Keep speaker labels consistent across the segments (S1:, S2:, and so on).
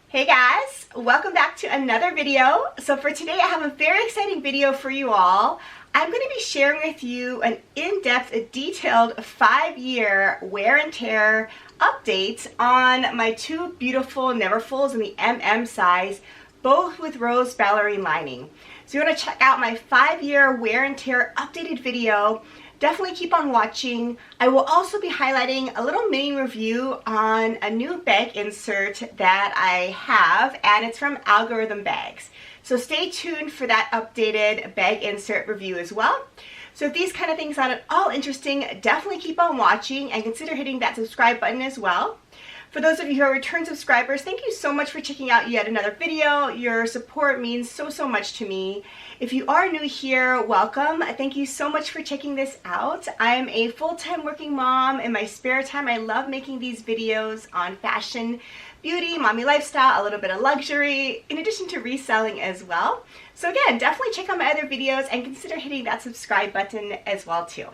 S1: Hey guys, welcome back to another video. So for today I have a very exciting video for you all. I'm going to be sharing with you an in-depth, detailed 5-year wear and tear update on my two beautiful Neverfulls in the MM size, both with rose ballerine lining. So you want to check out my 5-year wear and tear updated video. Definitely keep on watching. I will also be highlighting a little mini review on a new bag insert that I have, and it's from Algorithm Bags. So stay tuned for that updated bag insert review as well. So if these kind of things sound at all interesting, definitely keep on watching and consider hitting that subscribe button as well. For those of you who are return subscribers, thank you so much for checking out yet another video. Your support means so much to me. If you are new here, welcome. Thank you so much for checking this out. I'm a full-time working mom. In my spare time, I love making these videos on fashion, beauty, mommy lifestyle, a little bit of luxury, in addition to reselling as well. So again, definitely check out my other videos and consider hitting that subscribe button as well too.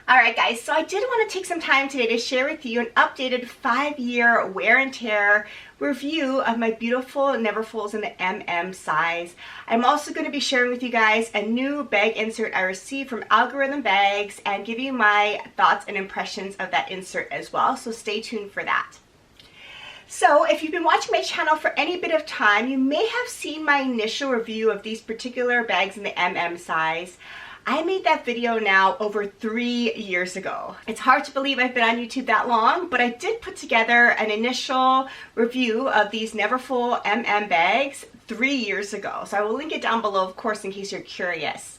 S1: Alright guys, so I did want to take some time today to share with you an updated 5-year wear and tear review of my beautiful Neverfulls in the MM size. I'm also going to be sharing with you guys a new bag insert I received from Algorithm Bags and give you my thoughts and impressions of that insert as well, so stay tuned for that. So if you've been watching my channel for any bit of time, you may have seen my initial review of these particular bags in the MM size. I made that video now over 3 years ago. It's hard to believe I've been on YouTube that long, but I did put together an initial review of these Neverfull MM bags 3 years ago. So I will link it down below, of course, in case you're curious.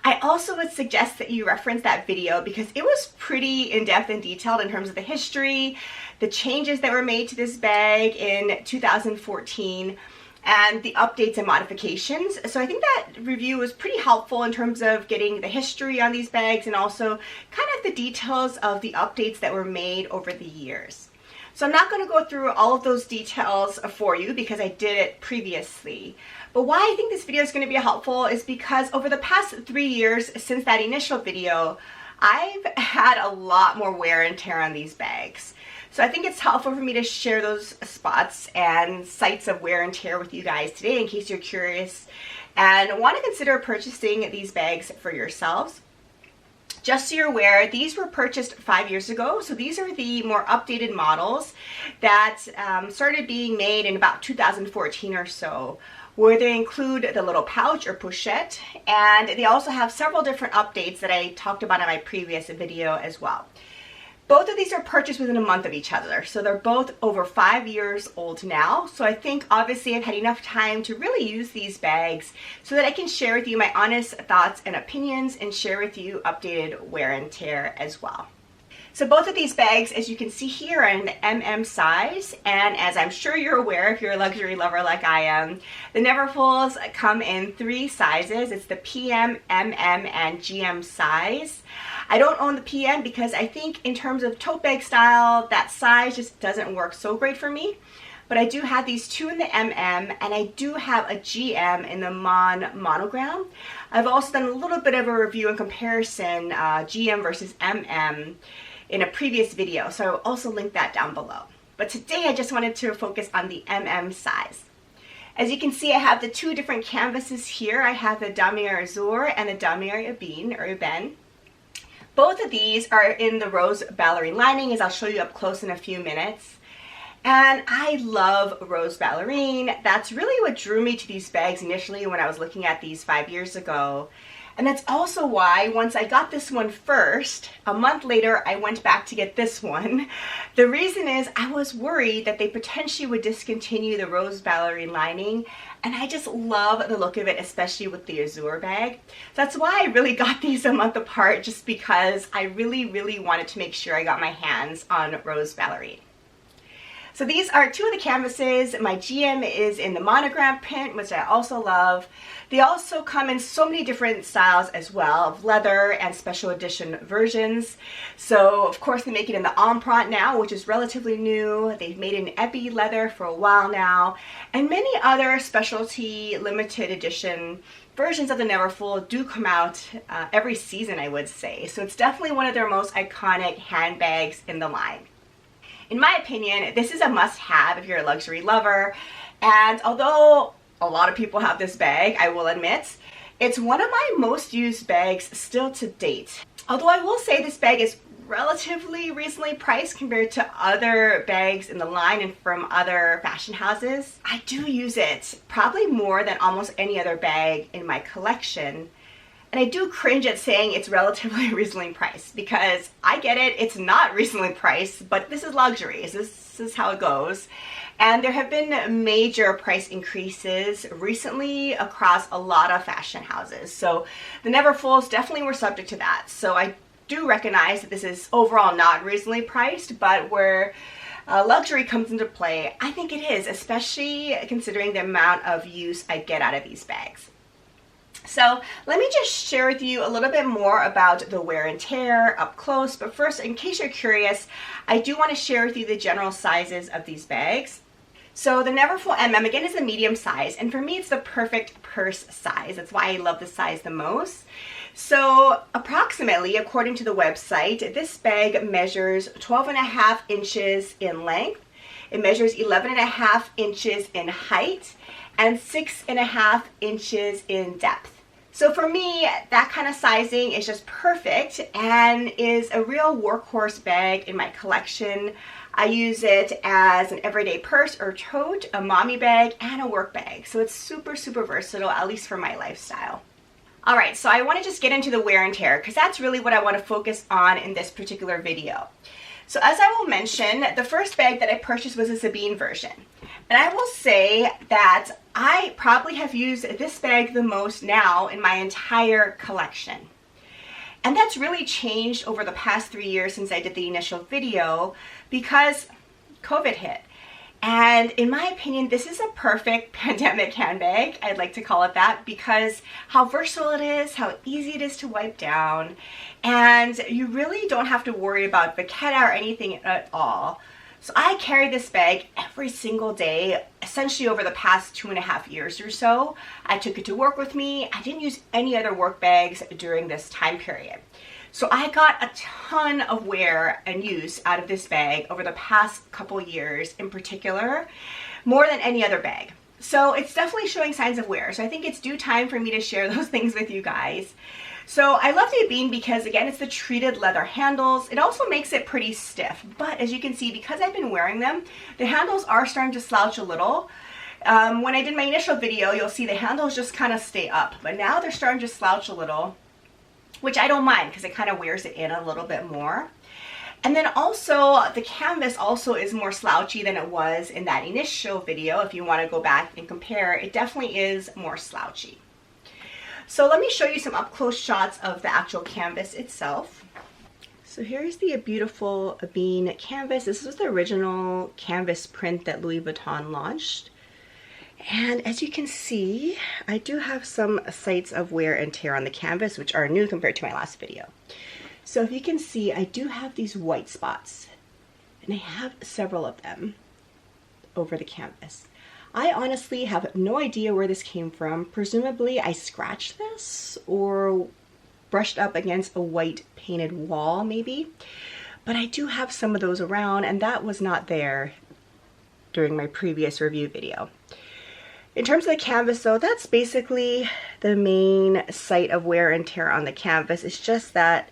S1: I also would suggest that you reference that video because it was pretty in-depth and detailed in terms of the history, the changes that were made to this bag in 2014, and the updates and modifications. So I think that review was pretty helpful in terms of getting the history on these bags and also kind of the details of the updates that were made over the years. So I'm not going to go through all of those details for you because I did it previously. But why I think this video is going to be helpful is because over the past 3 years since that initial video, I've had a lot more wear and tear on these bags. So I think it's helpful for me to share those spots and sites of wear and tear with you guys today in case you're curious and want to consider purchasing these bags for yourselves. Just so you're aware, these were purchased 5 years ago, so these are the more updated models that started being made in about 2014 or so, where they include the little pouch or pochette, and they also have several different updates that I talked about in my previous video as well. Both of these are purchased within a month of each other, so they're both over 5 years old now. So I think obviously I've had enough time to really use these bags so that I can share with you my honest thoughts and opinions and share with you updated wear and tear as well. So both of these bags, as you can see here, are in the MM size, and as I'm sure you're aware if you're a luxury lover like I am, the Neverfulls come in 3 sizes. It's the PM, MM, and GM size. I don't own the PM because I think in terms of tote bag style, that size just doesn't work so great for me. But I do have these 2 in the MM, and I do have a GM in the monogram. I've also done a little bit of a review and comparison, GM versus MM, in a previous video, so I'll also link that down below. But today I just wanted to focus on the MM size. As you can see, I have the 2 different canvases here. I have the Damier Azur and the Damier Ebne. Both of these are in the rose ballerine lining, as I'll show you up close in a few minutes. And I love rose ballerine. That's really what drew me to these bags initially when I was looking at these 5 years ago. And that's also why once I got this one first, a month later I went back to get this one. The reason is I was worried that they potentially would discontinue the rose ballerine lining, and I just love the look of it, especially with the Azur bag. That's why I really got these a month apart, just because I really wanted to make sure I got my hands on rose ballerine. So these are 2 of the canvases. My GM is in the monogram print, which I also love. They also come in so many different styles as well, of leather and special edition versions. So of course they make it in the empreinte now, which is relatively new. They've made it in Ebne leather for a while now, and many other specialty limited edition versions of the Neverfull do come out every season, I would say. So it's definitely one of their most iconic handbags in the line. In my opinion, this is a must-have if you're a luxury lover. And although a lot of people have this bag, I will admit, it's one of my most used bags still to date. Although I will say this bag is relatively reasonably priced compared to other bags in the line and from other fashion houses, I do use it probably more than almost any other bag in my collection. And I do cringe at saying it's relatively reasonably priced because I get it, it's not reasonably priced, but this is luxury. This is how it goes. And there have been major price increases recently across a lot of fashion houses. So the Neverfulls definitely were subject to that. So I do recognize that this is overall not reasonably priced, but where luxury comes into play, I think it is, especially considering the amount of use I get out of these bags. So let me just share with you a little bit more about the wear and tear up close. But first, in case you're curious, I do want to share with you the general sizes of these bags. So the Neverfull MM, again, is a medium size. And for me, it's the perfect purse size. That's why I love this size the most. So approximately, according to the website, this bag measures 12.5 inches in length. It measures 11.5 inches in height and 6.5 inches in depth. So for me, that kind of sizing is just perfect and is a real workhorse bag in my collection. I use it as an everyday purse or tote, a mommy bag, and a work bag. So it's super, super versatile, at least for my lifestyle. All right, so I want to just get into the wear and tear because that's really what I want to focus on in this particular video. So as I will mention, the first bag that I purchased was a Sabine version. And I will say that I probably have used this bag the most now in my entire collection. And that's really changed over the past 3 years since I did the initial video because COVID hit. And in my opinion, this is a perfect pandemic handbag. I'd like to call it that because how versatile it is, how easy it is to wipe down, and you really don't have to worry about vachetta or anything at all. So I carry this bag every single day, essentially over the past 2.5 years or so. I took it to work with me. I didn't use any other work bags during this time period. So I got a ton of wear and use out of this bag over the past couple years in particular, more than any other bag. So it's definitely showing signs of wear. So I think it's due time for me to share those things with you guys. So I love the Ebne because, again, it's the treated leather handles. It also makes it pretty stiff. But as you can see, because I've been wearing them, the handles are starting to slouch a little. When I did my initial video, you'll see the handles just kind of stay up. But now they're starting to slouch a little, which I don't mind because it kind of wears it in a little bit more. And then also the canvas also is more slouchy than it was in that initial video. If you want to go back and compare, it definitely is more slouchy. So let me show you some up close shots of the actual canvas itself. So here's the beautiful Ebne canvas. This was the original canvas print that Louis Vuitton launched. And as you can see, I do have some sites of wear and tear on the canvas, which are new compared to my last video. So if you can see, I do have these white spots, and I have several of them over the canvas. I honestly have no idea where this came from. Presumably I scratched this or brushed up against a white painted wall maybe, but I do have some of those around, and that was not there during my previous review video. In terms of the canvas though, that's basically the main site of wear and tear on the canvas. It's just that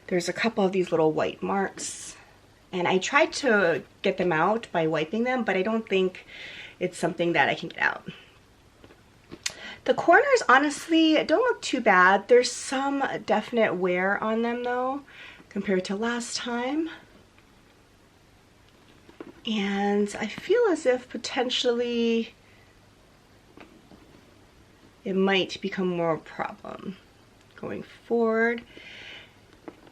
S1: there's a couple of these little white marks, and I tried to get them out by wiping them, but I don't think it's something that I can get out. The corners honestly don't look too bad. There's some definite wear on them though, compared to last time. And I feel as if potentially it might become more of a problem going forward.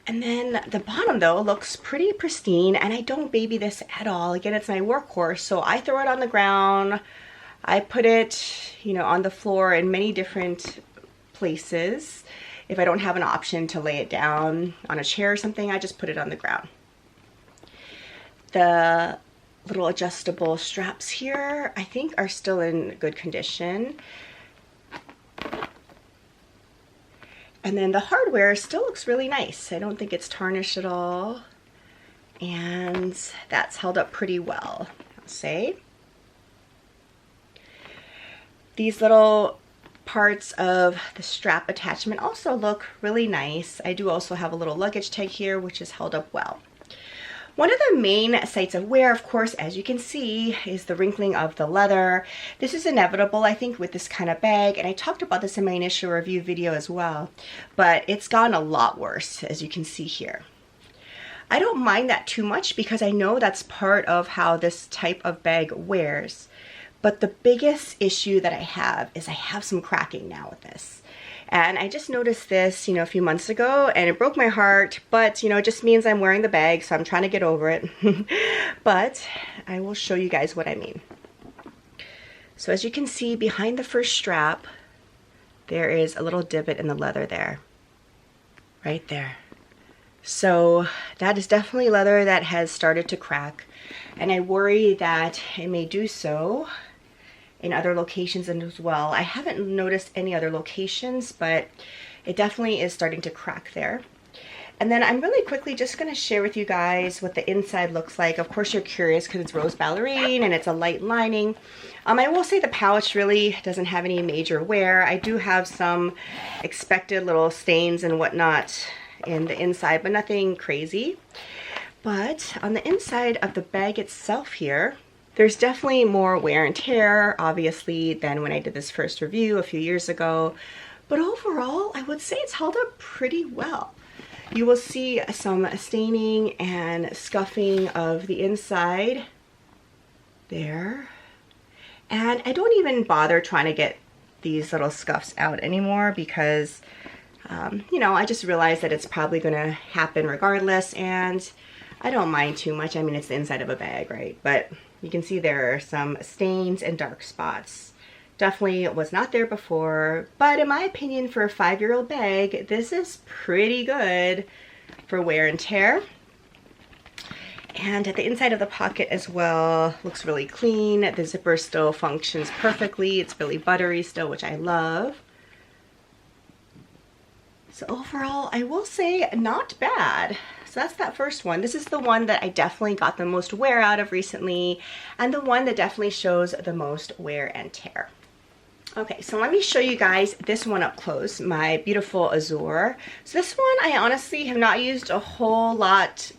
S1: And then the bottom though looks pretty pristine, and I don't baby this at all. Again, it's my workhorse, so I throw it on the ground. I put it, you know, on the floor in many different places. If I don't have an option to lay it down on a chair or something, I just put it on the ground. The little adjustable straps here, I think, are still in good condition. And then the hardware still looks really nice. I don't think it's tarnished at all. and that's held up pretty well, I'll say. These little parts of the strap attachment also look really nice. I do also have a little luggage tag here, which is held up well. One of the main sites of wear, of course, as you can see, is the wrinkling of the leather. This is inevitable, I think, with this kind of bag, and I talked about this in my initial review video as well, but it's gotten a lot worse, as you can see here. I don't mind that too much because I know that's part of how this type of bag wears. But the biggest issue that I have is I have some cracking now with this. And I just noticed this, a few months ago, and it broke my heart, but it just means I'm wearing the bag, so I'm trying to get over it. But I will show you guys what I mean. So as you can see behind the first strap, there is a little divot in the leather there. Right there. So that is definitely leather that has started to crack, and I worry that it may do so in other locations as well. I haven't noticed any other locations, but it definitely is starting to crack there. And then I'm really quickly just going to share with you guys what the inside looks like. Of course you're curious because it's rose ballerine and it's a light lining. I will say the pouch really doesn't have any major wear. I do have some expected little stains and whatnot in the inside, but nothing crazy. But on the inside of the bag itself here, there's definitely more wear and tear, obviously, than when I did this first review a few years ago. But overall, I would say it's held up pretty well. You will see some staining and scuffing of the inside there. And I don't even bother trying to get these little scuffs out anymore because, I just realized that it's probably going to happen regardless, and I don't mind too much. I mean, it's the inside of a bag, right? But you can see there are some stains and dark spots. Definitely was not there before, but in my opinion, for a 5-year-old bag, this is pretty good for wear and tear. And at the inside of the pocket as well, looks really clean. The zipper still functions perfectly. It's really buttery still, which I love. So overall, I will say not bad. So that's that first one. This is the one that I definitely got the most wear out of recently, and the one that definitely shows the most wear and tear. Okay, so let me show you guys this one up close, my beautiful Azur. So this one I honestly have not used a whole lot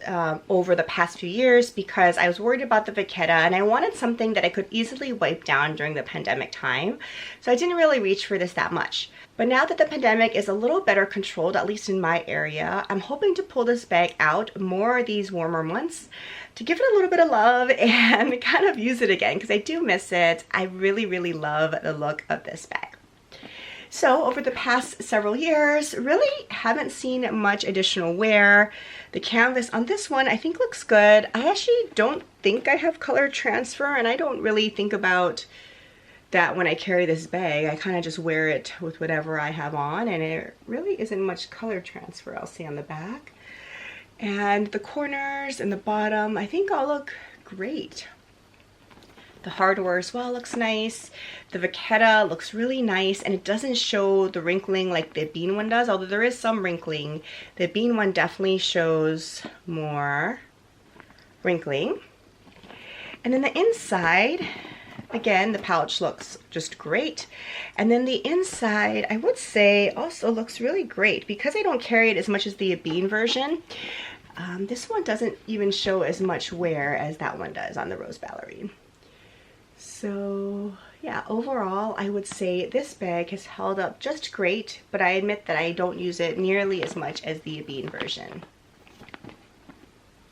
S1: over the past few years because I was worried about the vachetta and I wanted something that I could easily wipe down during the pandemic time. So I didn't really reach for this that much. But now that the pandemic is a little better controlled, at least in my area, I'm hoping to pull this bag out more these warmer months to give it a little bit of love and kind of use it again because I do miss it. I really, really love the look of this bag. So over the past several years, really haven't seen much additional wear. The canvas on this one I think looks good. I actually don't think I have color transfer, and I don't really think about that when I carry this bag. I kind of just wear it with whatever I have on, and it really isn't much color transfer I'll see on the back. And the corners and the bottom I think all look great. The hardware as well looks nice. The vachetta looks really nice, and it doesn't show the wrinkling like the bean one does, although there is some wrinkling. The bean one definitely shows more wrinkling. And then the inside, again, the pouch looks just great. And then the inside, I would say, also looks really great. Because I don't carry it as much as the bean version, this one doesn't even show as much wear as that one does on the Rose Ballerine. So yeah, overall, I would say this bag has held up just great, but I admit that I don't use it nearly as much as the bean version.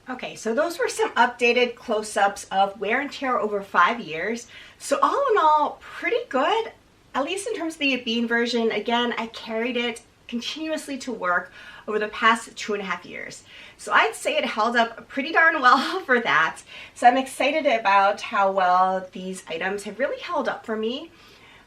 S1: Okay, so those were some updated close-ups of wear and tear over 5 years. So all in all, pretty good, at least in terms of the bean version. Again, I carried it continuously to work over the past 2.5 years. So I'd say it held up pretty darn well for that. So I'm excited about how well these items have really held up for me.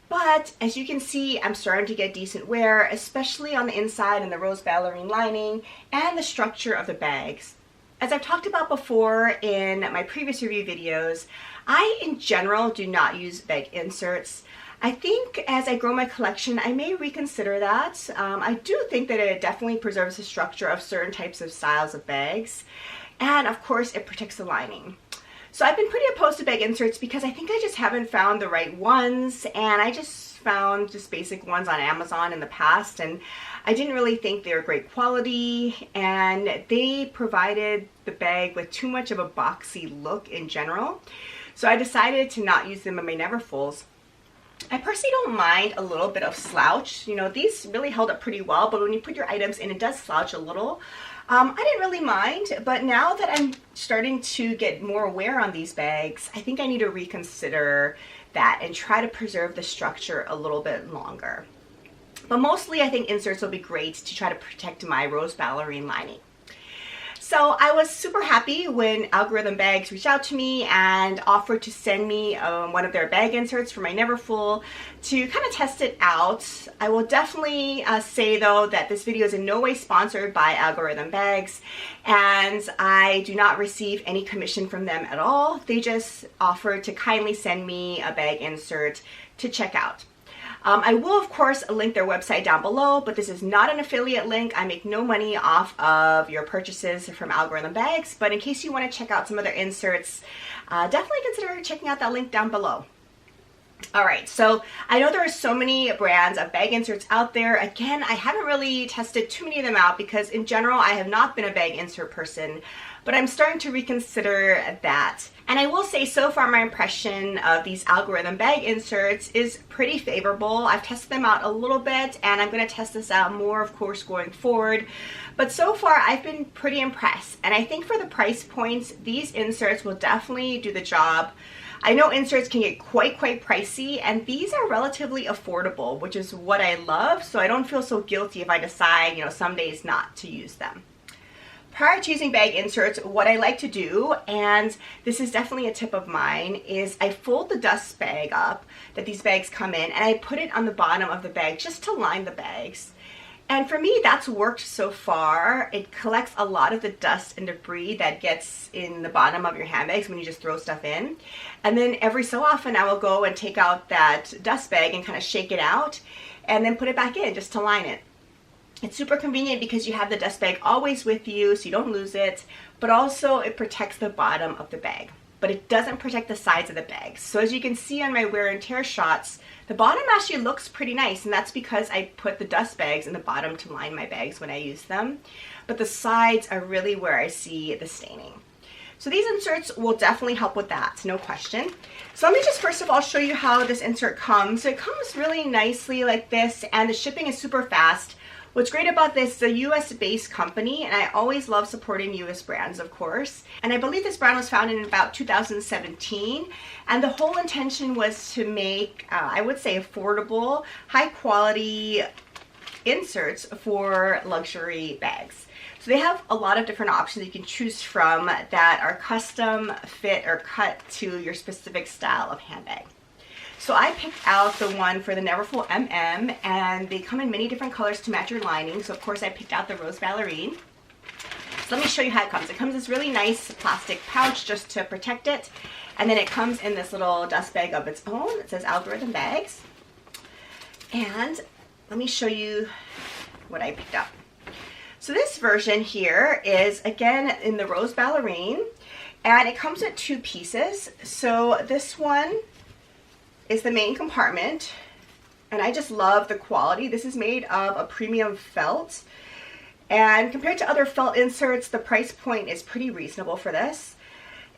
S1: But as you can see, I'm starting to get decent wear, especially on the inside and the Rose Ballerine lining and the structure of the bags. As I've talked about before in my previous review videos, I in general do not use bag inserts. I think as I grow my collection, I may reconsider that. I do think that it definitely preserves the structure of certain types of styles of bags. and of course it protects the lining. So I've been pretty opposed to bag inserts because I think I just haven't found the right ones, and I just found just basic ones on Amazon in the past, and I didn't really think they were great quality, and they provided the bag with too much of a boxy look in general. So I decided to not use them in my Neverfulls. I personally don't mind a little bit of slouch. You know, these really held up pretty well, but when you put your items in, it does slouch a little. I didn't really mind, but now that I'm starting to get more aware on these bags, I think I need to reconsider that and try to preserve the structure a little bit longer. But mostly I think inserts will be great to try to protect my rose ballerine lining. So I was super happy when Algorithm Bags reached out to me and offered to send me one of their bag inserts for my Neverfull to kind of test it out. I will definitely say though that this video is in no way sponsored by Algorithm Bags, and I do not receive any commission from them at all. They just offered to kindly send me a bag insert to check out. I will, of course, link their website down below, but this is not an affiliate link. I make no money off of your purchases from Algorithm Bags, but in case you want to check out some other inserts, definitely consider checking out that link down below. All right, so I know there are so many brands of bag inserts out there. Again, I haven't really tested too many of them out because in general, I have not been a bag insert person, but I'm starting to reconsider that. And I will say so far my impression of these Algorithm bag inserts is pretty favorable. I've tested them out a little bit, and I'm going to test this out more, of course, going forward. But so far I've been pretty impressed, and I think for the price points, these inserts will definitely do the job. I know inserts can get quite pricey, and these are relatively affordable, which is what I love, so I don't feel so guilty if I decide, you know, some days not to use them. Prior to using bag inserts, what I like to do, and this is definitely a tip of mine, is I fold the dust bag up that these bags come in, and I put it on the bottom of the bag just to line the bags. And for me, that's worked so far. It collects a lot of the dust and debris that gets in the bottom of your handbags when you just throw stuff in. And then every so often I will go and take out that dust bag and kind of shake it out and then put it back in just to line it. It's super convenient because you have the dust bag always with you so you don't lose it, but also it protects the bottom of the bag, but it doesn't protect the sides of the bag. So as you can see on my wear and tear shots, the bottom actually looks pretty nice, and that's because I put the dust bags in the bottom to line my bags when I use them, but the sides are really where I see the staining. So these inserts will definitely help with that, no question. So let me just first of all show you how this insert comes. So it comes really nicely like this, and the shipping is super fast. What's great about this, it's a US-based company, and I always love supporting US brands, of course. And I believe this brand was founded in about 2017, and the whole intention was to make, I would say, affordable, high-quality inserts for luxury bags. So they have a lot of different options you can choose from that are custom fit or cut to your specific style of handbag. So I picked out the one for the Neverfull MM, and they come in many different colors to match your lining. So of course I picked out the Rose Ballerine. So let me show you how it comes. It comes in this really nice plastic pouch just to protect it. And then it comes in this little dust bag of its own. It says Algorithm Bags. And let me show you what I picked up. So this version here is, again, in the Rose Ballerine, and it comes with two pieces. So this one is the main compartment, and I just love the quality. This is made of a premium felt, and compared to other felt inserts, the price point is pretty reasonable for this.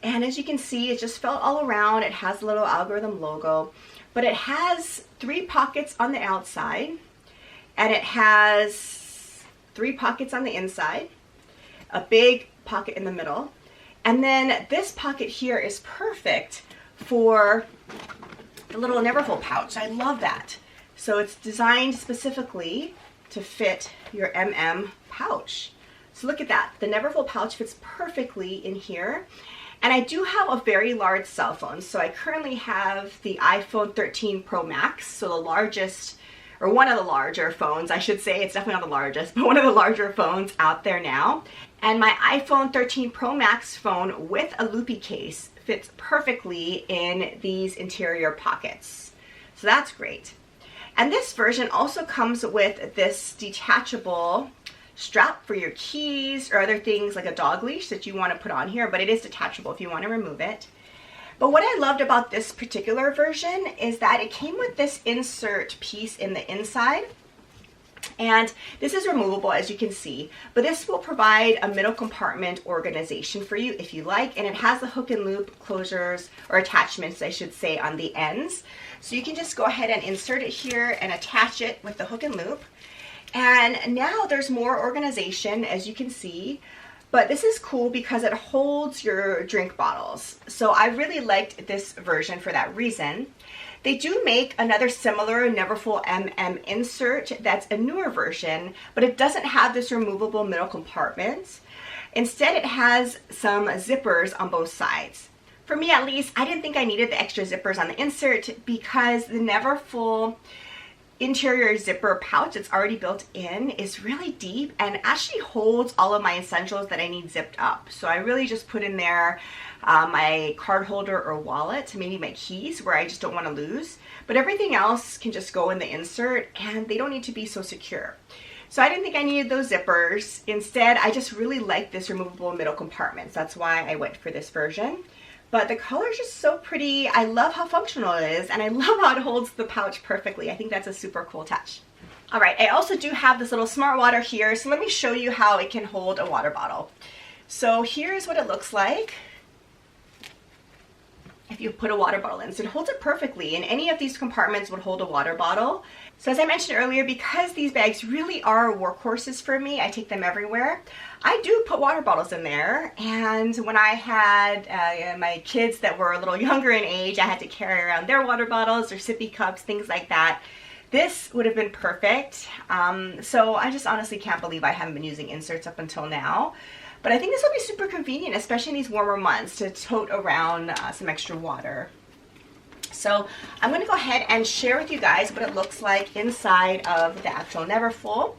S1: And as you can see, it's just felt all around. It has a little Algorithm logo, but it has 3 pockets on the outside, and it has 3 pockets on the inside, a big pocket in the middle, and then this pocket here is perfect for the little Neverfull pouch. I love that. So it's designed specifically to fit your MM pouch. So look at that. The Neverfull pouch fits perfectly in here. And I do have a very large cell phone. So I currently have the iPhone 13 Pro Max, so the largest, or one of the larger phones, I should say. It's definitely not the largest, but one of the larger phones out there now. And my iPhone 13 Pro Max phone with a loopy case fits perfectly in these interior pockets. So that's great. And this version also comes with this detachable strap for your keys or other things like a dog leash that you want to put on here, but it is detachable if you want to remove it. But what I loved about this particular version is that it came with this insert piece in the inside. And this is removable, as you can see, but this will provide a middle compartment organization for you if you like, and it has the hook and loop closures, or attachments I should say, on the ends. So you can just go ahead and insert it here and attach it with the hook and loop. And now there's more organization, as you can see, but this is cool because it holds your drink bottles. So I really liked this version for that reason. They do make another similar Neverfull insert that's a newer version, but it doesn't have this removable middle compartment. Instead, it has some zippers on both sides. For me at least, I didn't think I needed the extra zippers on the insert because the Neverfull interior zipper pouch that's already built in is really deep and actually holds all of my essentials that I need zipped up. So I really just put in there my card holder or wallet, maybe my keys where I just don't want to lose, but everything else can just go in the insert and they don't need to be so secure. So I didn't think I needed those zippers. Instead, I just really like this removable middle compartments. That's why I went for this version. But the color is just so pretty. I love how functional it is, and I love how it holds the pouch perfectly. I think that's a super cool touch. All right, I also do have this little smart water here, so let me show you how it can hold a water bottle. So here's what it looks like if you put a water bottle in. So it holds it perfectly, and any of these compartments would hold a water bottle. So as I mentioned earlier, because these bags really are workhorses for me, I take them everywhere, I do put water bottles in there. And when I had my kids that were a little younger in age, I had to carry around their water bottles or sippy cups, things like that. This would have been perfect. So I just honestly can't believe I haven't been using inserts up until now. But I think this will be super convenient, especially in these warmer months, to tote around some extra water. So I'm going to go ahead and share with you guys what it looks like inside of the actual Neverfull.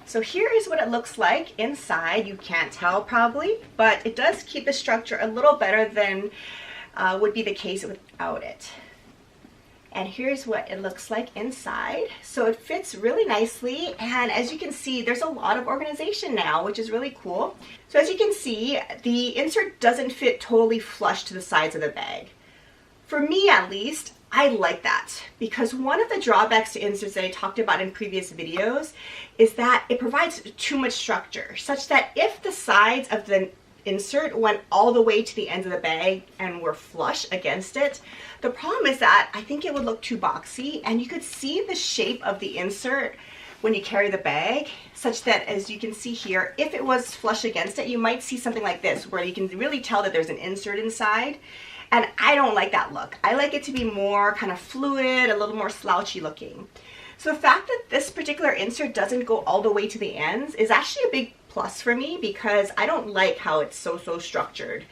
S1: So here is what it looks like inside. You can't tell probably, but it does keep the structure a little better than would be the case without it. And here's what it looks like inside. So it fits really nicely, and as you can see, there's a lot of organization now, which is really cool. So as you can see, the insert doesn't fit totally flush to the sides of the bag. For me at least, I like that, because one of the drawbacks to inserts that I talked about in previous videos is that it provides too much structure, such that if the sides of the insert went all the way to the ends of the bag and were flush against it, the problem is that I think it would look too boxy, and you could see the shape of the insert when you carry the bag, such that, as you can see here, if it was flush against it, you might see something like this, where you can really tell that there's an insert inside. And I don't like that look. I like it to be more kind of fluid, a little more slouchy looking. So the fact that this particular insert doesn't go all the way to the ends is actually a big plus for me, because I don't like how it's so structured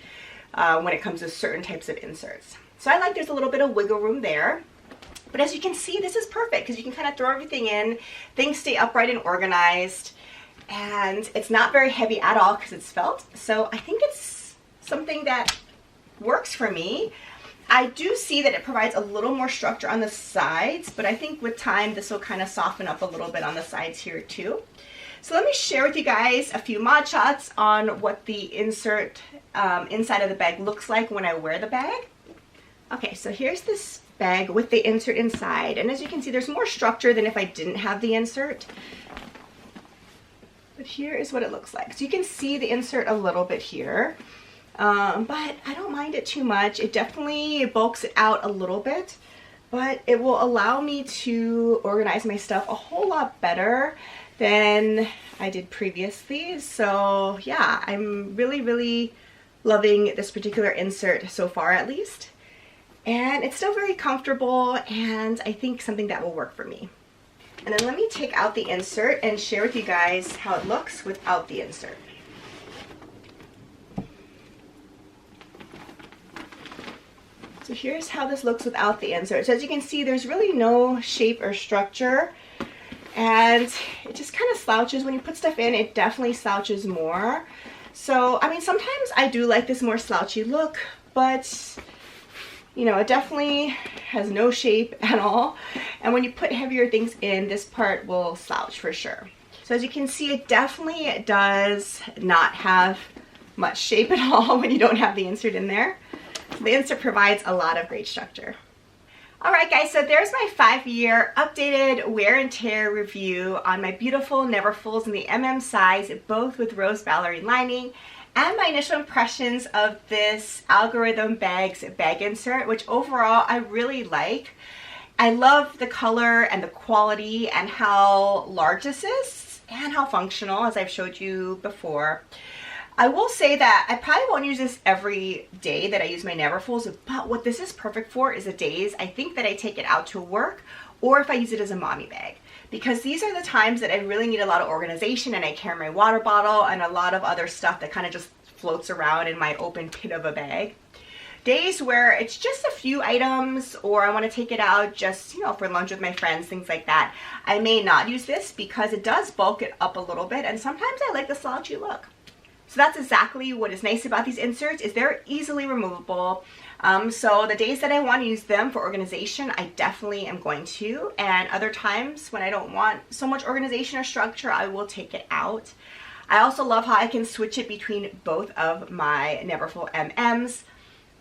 S1: when it comes to certain types of inserts. So I like there's a little bit of wiggle room there. But as you can see, this is perfect because you can kind of throw everything in, things stay upright and organized, and it's not very heavy at all because it's felt. So I think it's something that works for me. I do see that it provides a little more structure on the sides, but I think with time this will kind of soften up a little bit on the sides here too. So let me share with you guys a few mod shots on what the insert inside of the bag looks like when I wear the bag. Okay, so here's this bag with the insert inside, and as you can see, there's more structure than if I didn't have the insert. But here is what it looks like. So you can see the insert a little bit here. But I don't mind it too much. It definitely bulks it out a little bit, but it will allow me to organize my stuff a whole lot better than I did previously. So yeah, I'm really loving this particular insert so far, at least. And it's still very comfortable, and I think something that will work for me. And then let me take out the insert and share with you guys how it looks without the insert. So here's how this looks without the insert. So as you can see, there's really no shape or structure, and it just kind of slouches. When you put stuff in, it definitely slouches more. So, I mean, sometimes I do like this more slouchy look, but you know, it definitely has no shape at all. And when you put heavier things in, this part will slouch for sure. So as you can see, it definitely does not have much shape at all when you don't have the insert in there. So the insert provides a lot of great structure. Alright guys, so there's my 5-year updated wear and tear review on my beautiful Neverfulls in the MM size, both with rose ballerine lining, and my initial impressions of this Algorithm Bags bag insert, which overall I really like. I love the color and the quality and how large this is and how functional, as I've showed you before. I will say that I probably won't use this every day that I use my Neverfulls, but what this is perfect for is the days I think that I take it out to work, or if I use it as a mommy bag. Because these are the times that I really need a lot of organization, and I carry my water bottle and a lot of other stuff that kind of just floats around in my open pit of a bag. Days where it's just a few items, or I want to take it out just, you know, for lunch with my friends, things like that, I may not use this because it does bulk it up a little bit, and sometimes I like the slouchy look. So that's exactly what is nice about these inserts, is they're easily removable. So the days that I want to use them for organization, I definitely am going to. And other times when I don't want so much organization or structure, I will take it out. I also love how I can switch it between both of my Neverfull MMs.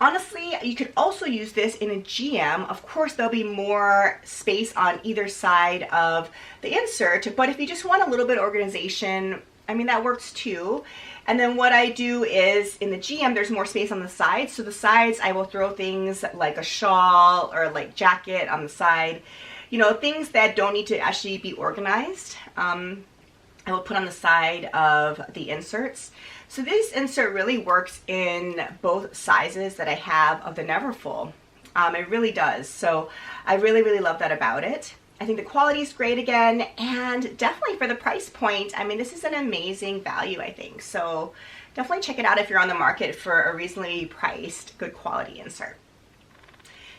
S1: Honestly, you could also use this in a GM. Of course, there'll be more space on either side of the insert, but if you just want a little bit of organization, I mean, that works too. And then what I do is in the GM, there's more space on the sides. So the sides, I will throw things like a shawl or like jacket on the side. You know, things that don't need to actually be organized. I will put on the side of the inserts. So this insert really works in both sizes that I have of the Neverfull. It really does. So I really, really love that about it. I think the quality is great again, and definitely for the price point, I mean, this is an amazing value, I think. So definitely check it out if you're on the market for a reasonably priced, good quality insert.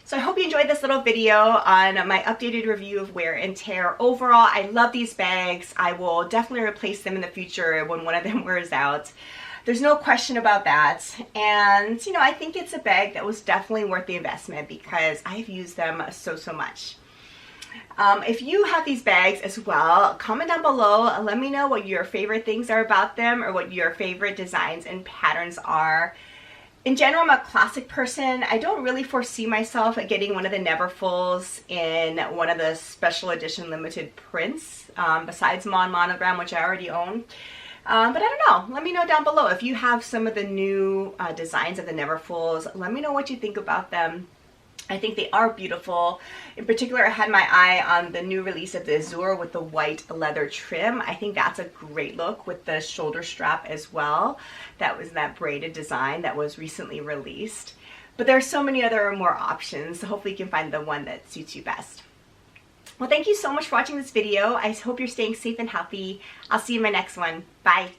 S1: So I hope you enjoyed this little video on my updated review of wear and tear. Overall, I love these bags. I will definitely replace them in the future when one of them wears out. There's no question about that. And, you know, I think it's a bag that was definitely worth the investment because I've used them so much. If you have these bags as well, comment down below. Let me know what your favorite things are about them, or what your favorite designs and patterns are. In general, I'm a classic person. I don't really foresee myself getting one of the Neverfulls in one of the special edition limited prints, besides Mod Monogram, which I already own. But I don't know. Let me know down below if you have some of the new designs of the Neverfulls. Let me know what you think about them. I think they are beautiful. In particular, I had my eye on the new release of the Azur with the white leather trim. I think that's a great look with the shoulder strap as well. That was that braided design that was recently released. But there are so many other more options, so hopefully you can find the one that suits you best. Well, thank you so much for watching this video. I hope you're staying safe and healthy. I'll see you in my next one. Bye.